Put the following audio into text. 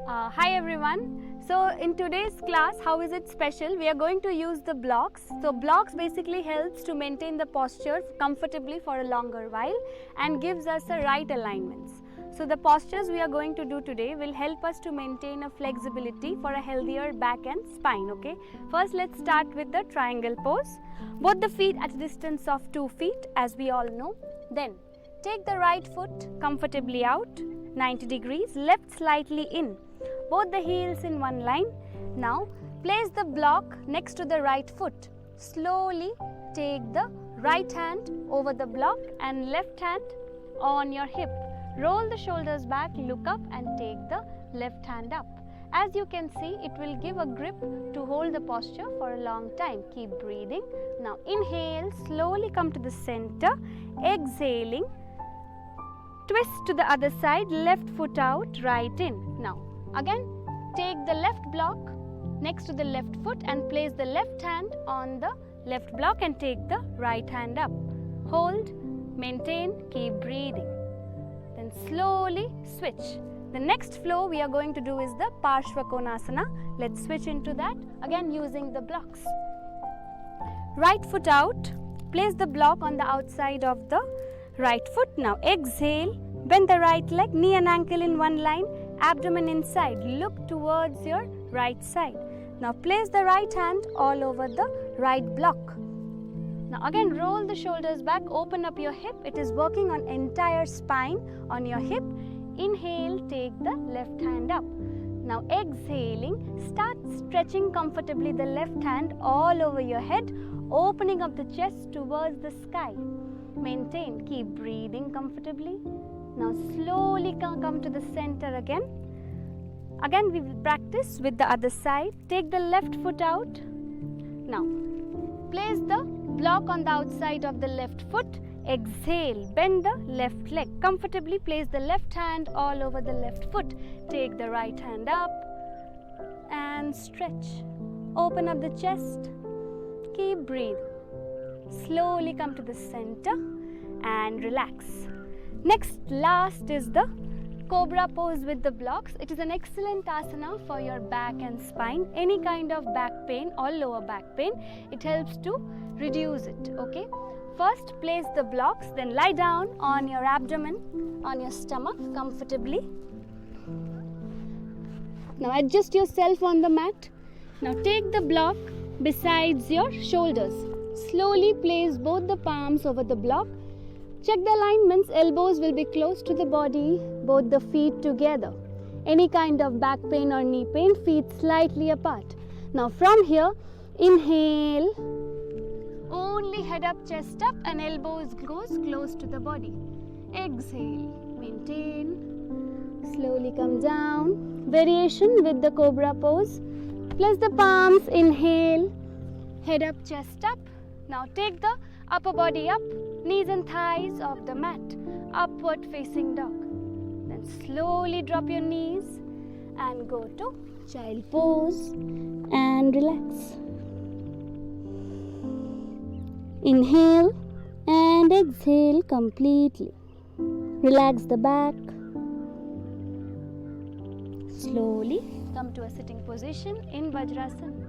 Hi everyone. So in today's class, how is it special? We are going to use the blocks. So blocks basically helps to maintain the posture comfortably for a longer while and gives us the right alignments. So the postures we are going to do today will help us to maintain a flexibility for a healthier back and spine. Okay. First let's start with the triangle pose. Both the feet at a distance of 2 feet as we all know. Then take the right foot comfortably out 90 degrees, left slightly in. Both the heels in one line. Now place the block next to the right foot. Slowly take the right hand over the block and left hand on your hip. Roll the shoulders back, look up and take the left hand up. As you can see, it will give a grip to hold the posture for a long time. Keep breathing. Now inhale, slowly come to the center. Exhaling, twist to the other side, left foot out, right in. Now again, take the left block next to the left foot and place the left hand on the left block and take the right hand up. Hold, maintain, keep breathing. Then slowly switch. The next flow we are going to do is the PARSVAKONASANA. Let's switch into that again using the blocks. Right foot out, place the block on the outside of the right foot. Now exhale, bend the right leg, knee and ankle in one line, abdomen inside, look towards your right side. Now place the right hand all over the right block. Now again roll the shoulders back, open up your hip. It is working on entire spine on your hip. Inhale, take the left hand up. Now exhaling, start stretching comfortably the left hand all over your head, opening up the chest towards the sky. Maintain, keep breathing comfortably. Now slowly come to the center again. Again we will practice with the other side. Take the left foot out. Now place the block on the outside of the left foot. Exhale, bend the left leg. Comfortably place the left hand all over the left foot. Take the right hand up and stretch. Open up the chest. Keep breathing. Slowly come to the center and relax. Next, last is the cobra pose with the blocks. It is an excellent asana for your back and spine. Any kind of back pain or lower back pain, it helps to reduce it. Okay. First, place the blocks, then lie down on your abdomen, on your stomach comfortably. Now adjust yourself on the mat. Now take the block besides your shoulders. Slowly place both the palms over the block. Check the alignments. Elbows will be close to the body, both the feet together. Any kind of back pain or knee pain, feet slightly apart. Now from here, inhale. Only head up, chest up and elbows goes close to the body. Exhale, maintain. Slowly come down. Variation with the cobra pose. Place the palms, inhale. Head up, chest up. Now take the upper body up, knees and thighs off the mat. Upward facing dog. Then slowly drop your knees and go to child pose and relax. Inhale and exhale completely. Relax the back. Slowly come to a sitting position in Vajrasana.